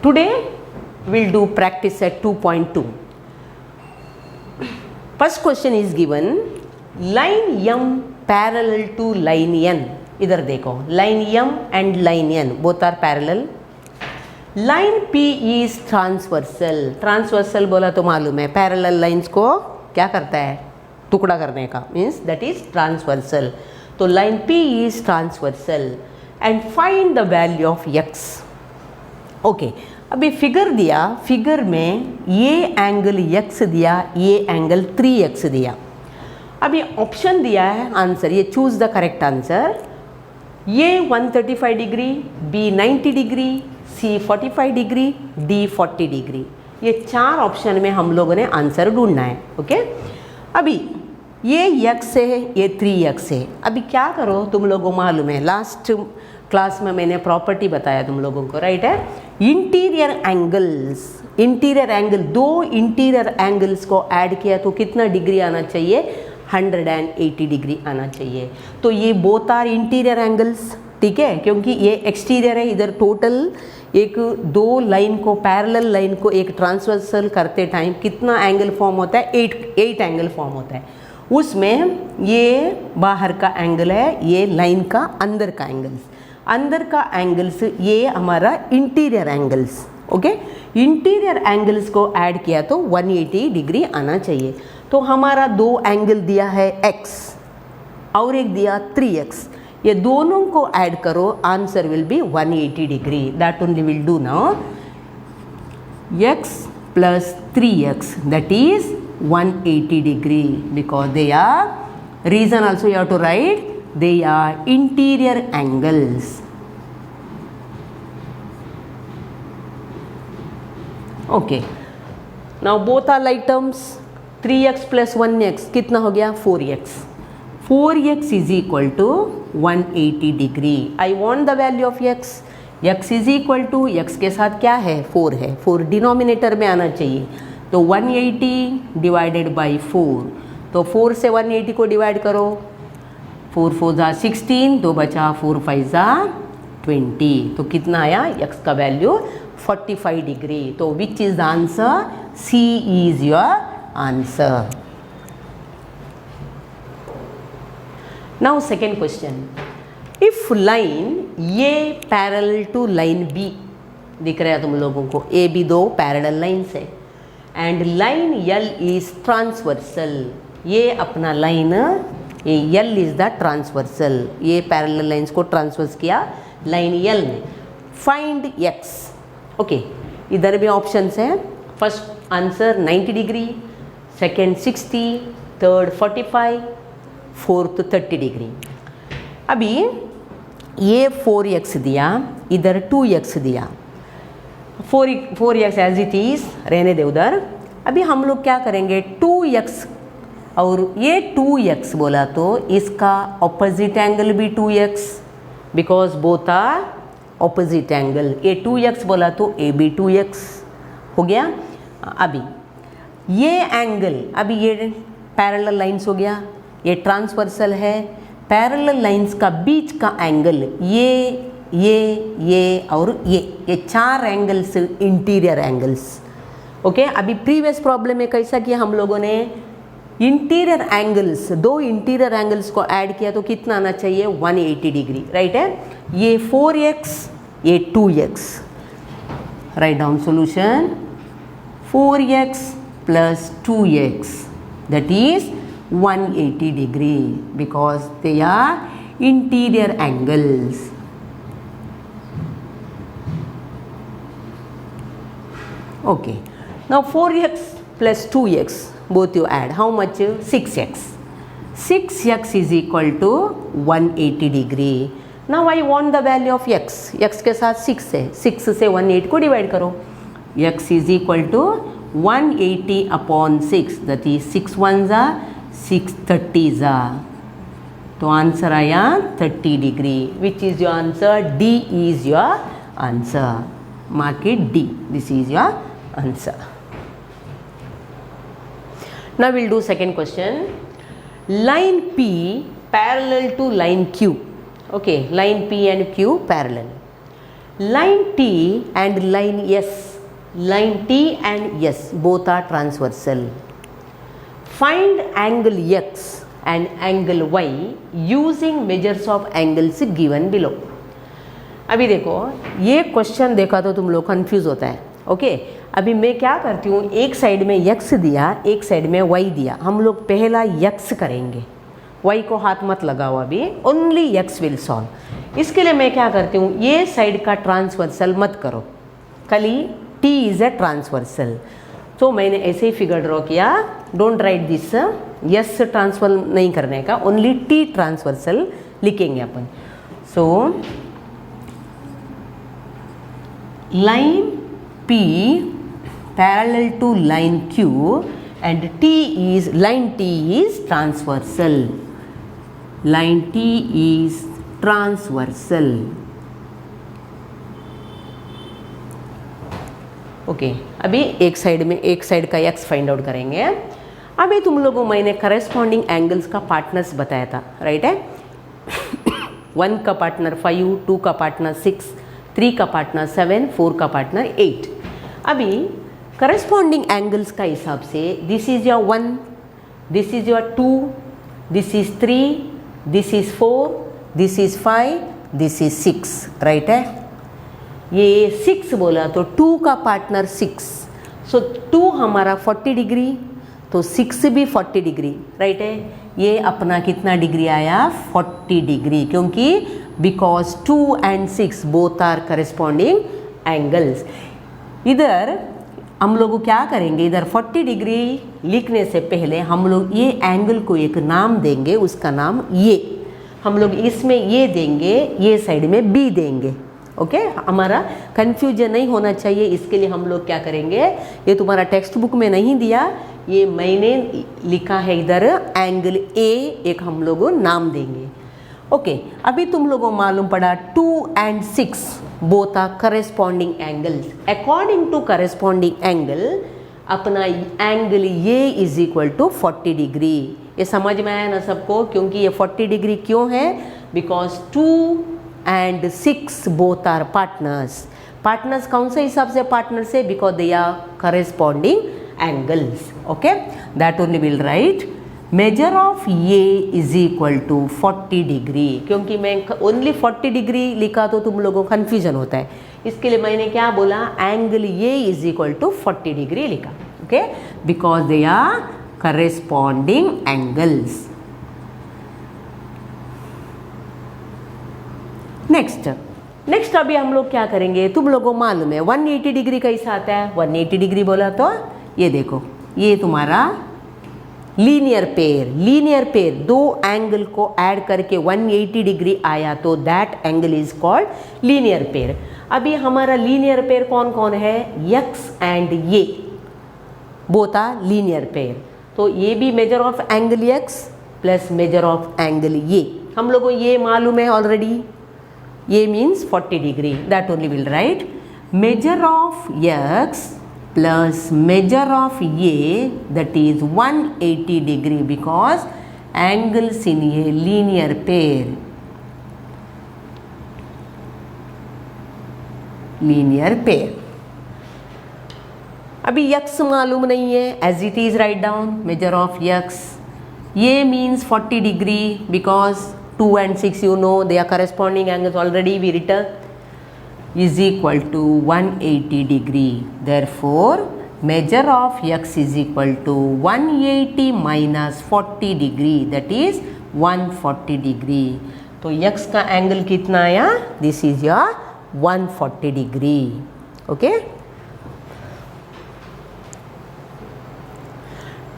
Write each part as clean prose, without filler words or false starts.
Today we'll do practice at 2.2. First question is given, line M parallel to line N. इधर देखो, line M and line N both are parallel. Line P is transversal. Transversal बोला तो मालूम है, parallel lines को क्या करता है, टुकड़ा करने का, means that is transversal. तो line P is transversal and find the value of x. Okay, अभी फिगर दिया, फिगर में ये एंगल x दिया, ये एंगल 3x दिया. अभी ऑप्शन दिया है आंसर, ये चूज द करेक्ट आंसर. ये 135 डिग्री, बी 90 डिग्री, सी 45 डिग्री, डी 40 डिग्री. ये चार ऑप्शन में हम लोगों ने आंसर ढूंढना है. ओके, अभी ये x है, ये 3x है. अभी क्या करो, तुम लोगों को मालूम है, लास्ट क्लास में मैंने प्रॉपर्टी बताया तुम लोगों को, राइट है. इंटीरियर एंगल्स, इंटीरियर एंगल, दो इंटीरियर एंगल्स को ऐड किया तो कितना डिग्री आना चाहिए, 180 डिग्री आना चाहिए. तो ये बोथ आर इंटीरियर एंगल्स, ठीक है, क्योंकि ये एक्सटीरियर है. इधर टोटल एक दो लाइन को, पैरेलल लाइन को एक ट्रांसवर्सल करते टाइम कितना एंगल फॉर्म होता है, 8 एंगल फॉर्म होता है. उसमें ये बाहर का एंगल है, ये लाइन का अंदर का एंगल्स, अंदर का एंगल्स, ये हमारा interior angles. Okay, interior angles को ऐड किया तो 180 डिग्री आना चाहिए. तो हमारा दो एंगल दिया है x और एक दिया 3x. ये दोनों को ऐड करो, answer will be 180 degree. That only will do now. x plus 3x, that is 180 degree, because they are, reason also you have to write, they are interior angles. Okay, now both are like terms. 3x plus 1x कितना हो गया, 4x. 4x is equal to 180 degree. I want the value of x. x is equal to, x के साथ क्या है, 4 है, 4 denominator में आना चाहिए. तो 180 डिवाइडेड बाई 4, तो 4 से 180 को डिवाइड करो, 4 4 ज़ा 16, 2 बचा, 4 5 ज़ा 20. तो कितना आया, x का वैल्यू 45 डिग्री. तो which is the answer, C is your answer. Now second question, if line ये पैरेलल टू लाइन B, दिख रहा है तुम लोगों को, ए बी दो पैरेलल लाइन्स है, and line L is transversal. ये अपना लाइन, ये L इज द ट्रांसवर्सल, ये पैरेलल लाइंस को ट्रांसवर्स किया लाइन L ने. Find x. ओके, इधर भी ऑप्शंस हैं. First answer 90 degree, second 60, third 45, fourth 30 degree. अभी ये 4x दिया, इधर 2x दिया, 4x एज इट इज रहने दे उधर. अभी हम लोग क्या करेंगे, 2x और ये 2x बोला तो इसका ऑपोजिट एंगल भी 2x, because both are opposite angle. ये 2x बोला तो ए भी 2x हो गया. अभी ये एंगल, अभी ये पैरेलल लाइंस हो गया, ये ट्रांसवर्सल है. पैरेलल लाइंस का बीच का एंगल ये और ये चार एंगल्स इंटीरियर एंगल्स. ओके, अभी प्रीवियस प्रॉब्लम में कैसा किया हम लोगों ने, इंटीरियर एंगल्स, दो इंटीरियर एंगल्स को ऐड किया तो कितना आना चाहिए, 180 डिग्री, राइट है. ये 4x, ये 2x. Write down solution, 4x plus 2x, that is 180 degree, because they are interior angles. Okay, now 4x plus 2x, both you add, how much, 6x. 6x is equal to 180 degree. Now I want the value of x. x के साथ 6 है, 6 से 180 को divide करो. x is equal to 180 upon 6, that is 6 1 ज़ा 6 30 ज़ा. तो answer आया 30 degree. Which is your answer, D is your answer. Mark it D. This is your answer. Now we'll do second question. Line P parallel to line Q. Okay, line P and Q parallel. line T and line S, line T and S both are transversal. Find angle X and angle Y using measures of angles given below. अभी देखो ये question देखा तो तुम लोग confuse होता है. Okay अभी मैं क्या करती हूँ, एक साइड में x दिया, एक साइड में y दिया. हम लोग पहला x करेंगे, y को हाथ मत लगाओ अभी, ओनली x विल सॉल्व. इसके लिए मैं क्या करती हूँ, ये साइड का ट्रांसवर्सल मत करो, खाली t इज ए ट्रांसवर्सल. तो मैंने ऐसे ही फिगर ड्रॉ किया. Don't write this, yes transfer नहीं करने का, ओनली टी ट्रांसवर्सल लिखेंगे अपन. So line P parallel to line Q and line T is transversal. Line T is transversal. Okay अभी एक साइड का x फाइंड आउट करेंगे. अभी तुम लोगों को मैंने करस्पॉन्डिंग एंगल्स का पार्टनर्स बताया था, राइट है. 1 का पार्टनर 5, 2 का पार्टनर 6, 3 का पार्टनर 7, 4 का पार्टनर 8. अभी करस्पॉन्डिंग एंगल्स का हिसाब से this is your 1, this is your 2, this is 3, this is 4, this is 5, this is 6, right है. ये 6 बोला तो 2 का पार्टनर 6, सो 2 हमारा 40 डिग्री, तो 6 भी 40 डिग्री, राइट है. ये अपना कितना डिग्री आया, 40 डिग्री, क्योंकि because 2 and 6 both are corresponding angles. इधर हम लोग क्या करेंगे, इधर 40 डिग्री लिखने से पहले हम लोग ये एंगल को एक नाम देंगे, उसका नाम ये. हम लोग इसमें ये देंगे, ये साइड में बी देंगे. ओके हमारा कंफ्यूजन नहीं होना चाहिए, इसके लिए हम लोग क्या करेंगे, ये तुम्हारा टेक्स्ट बुक में नहीं दिया, ये मैंने लिखा है इधर एंगल ए, एक हम लोग नाम देंगे. ओके अभी तुम लोगों को मालूम पड़ा 2 and 6 both are corresponding angles. According to corresponding angle अपना एंगल ये इज इक्वल टू 40 डिग्री. ये समझ में आया ना सबको, क्योंकि ये 40 डिग्री क्यों है, because 2 and 6 both are partners. Partners कौन से हिसाब से पार्टनर से, because they are corresponding angles. Okay that only will write measure of ये इज इक्वल टू 40 डिग्री. क्योंकि मैं ओनली 40 डिग्री लिखा तो तुम लोगों को कन्फ्यूजन होता है, इसके लिए मैंने क्या बोला, एंगल ये इज इक्वल टू 40 डिग्री लिखा. Okay because they are corresponding angles. Next अभी हम लोग क्या करेंगे, तुम लोगों को मालूम है 180 डिग्री कैसा आता है. 180 डिग्री बोला तो ये देखो, ये तुम्हारा लीनियर पेयर, दो एंगल को ऐड करके 180 डिग्री आया तो that angle is called linear pair. अभी हमारा लीनियर पेयर कौन कौन है, x एंड ये बोथ आर लीनियर पेयर. तो ये भी measure of angle x plus measure of angle ये, हम लोगों को ये मालूम है ऑलरेडी, ये means 40 degree. That only will write measure of x plus measure of A, that is 180 degree, because angles in a linear pair. अभी x मालूम नहीं है, as it is write down measure of x. ये means 40 degree because 2 and 6 you know they are corresponding angles, already we written, is equal to 180 degree. Therefore measure of x is equal to 180 minus 40 degree, that is 140 degree. तो x का angle कितना आया, this is your 140 degree. Okay,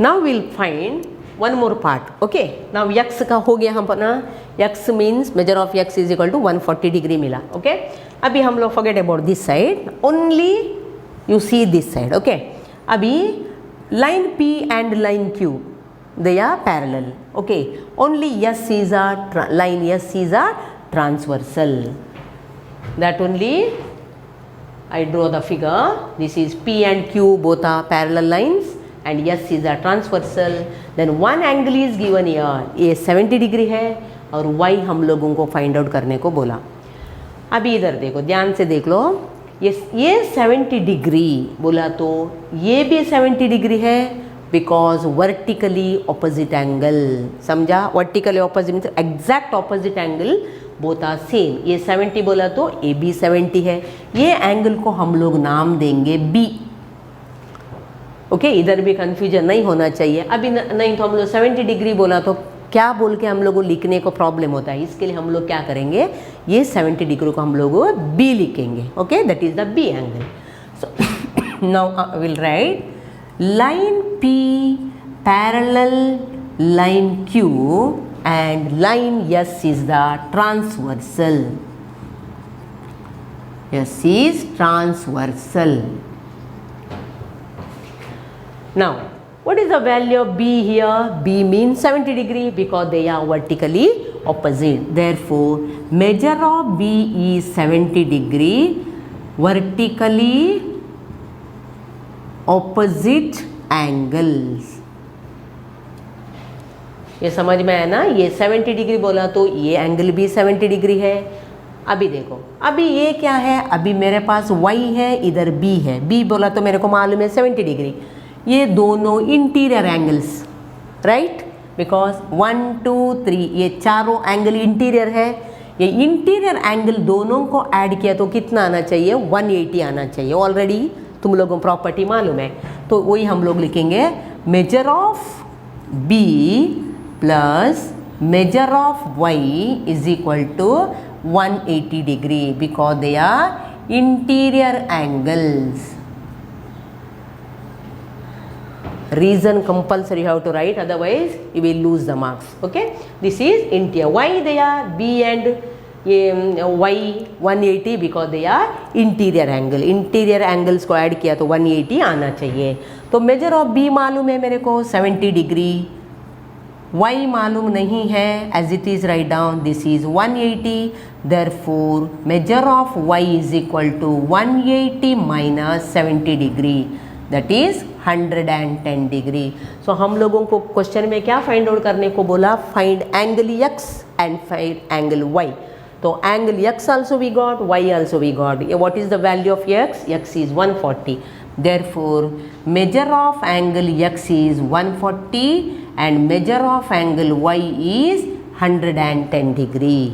now we'll find one more part. Okay, now x का हो गया हम अपना, x means measure of x is equal to 140 degree मिला. Okay, अभी हम लोग forget about this side, only you see this side. Okay, अभी line P and line Q they are parallel. Okay, only S is a line S is a transversal. That only I draw the figure. This is P and Q both are parallel lines and S is a transversal. Then one angle is given here, ये 70 degree है और Y हम लोगों को find out करने को बोला. अभी इधर देखो, ध्यान से देख लो, ये 70 डिग्री बोला तो ये भी 70 डिग्री है, बिकॉज वर्टिकली ऑपोजिट एंगल, समझा? Vertically opposite means exact opposite angle, both are same. ये 70 बोला तो ए भी 70 है। ये एंगल को हम लोग नाम देंगे बी। ओके, इधर भी कंफ्यूजन नहीं होना चाहिए। अभी नहीं तो हम लोग 70 डिग्री बोला तो क्या बोल के हम लोग को लिखने को प्रॉब्लम होता है, इसके लिए हम लोग क्या करेंगे, ये 70 डिग्री को हम लोग बी लिखेंगे। Okay, that is the B angle. So now will write line P parallel line Q and line S is the transversal. S is transversal. Now, what is the value of B here? B means 70 degree because they are vertically opposite. Therefore, measure of B is 70 degree, vertically opposite angles. ये समझ में आया ना? ये 70 degree बोला तो ये angle भी 70 डिग्री है। अभी देखो, अभी ये क्या है, अभी मेरे पास y है, इधर b है। b बोला तो मेरे को मालूम है 70 डिग्री। ये दोनों इंटीरियर एंगल्स, राइट, बिकॉज 1 2 3 ये चारों एंगल इंटीरियर है। ये इंटीरियर एंगल दोनों को ऐड किया तो कितना आना चाहिए, 180 आना चाहिए। ऑलरेडी तुम लोगों को प्रॉपर्टी मालूम है, तो वही हम लोग लिखेंगे measure of b plus measure of y is equal to 180 degree because they are interior angles. Reason compulsory you have to write, otherwise you will lose the marks. Okay, this is interior. Why they are b and y 180 because they are interior angle. Interior angles को add किया तो 180 आना चाहिए। तो measure of b मालूम है मेरे को 70 डिग्री, y मालूम नहीं है, as it is write down this is 180, therefore measure of y is equal to 180 minus 70 degree, that is 110 degree. So हम लोगों को क्वेश्चन में क्या फाइंड आउट करने को बोला, find angle x and find angle y. तो angle x also we got, y also we got. What is the value of x? X is 140. Therefore measure of angle x is 140 and measure of angle y is 110 degree.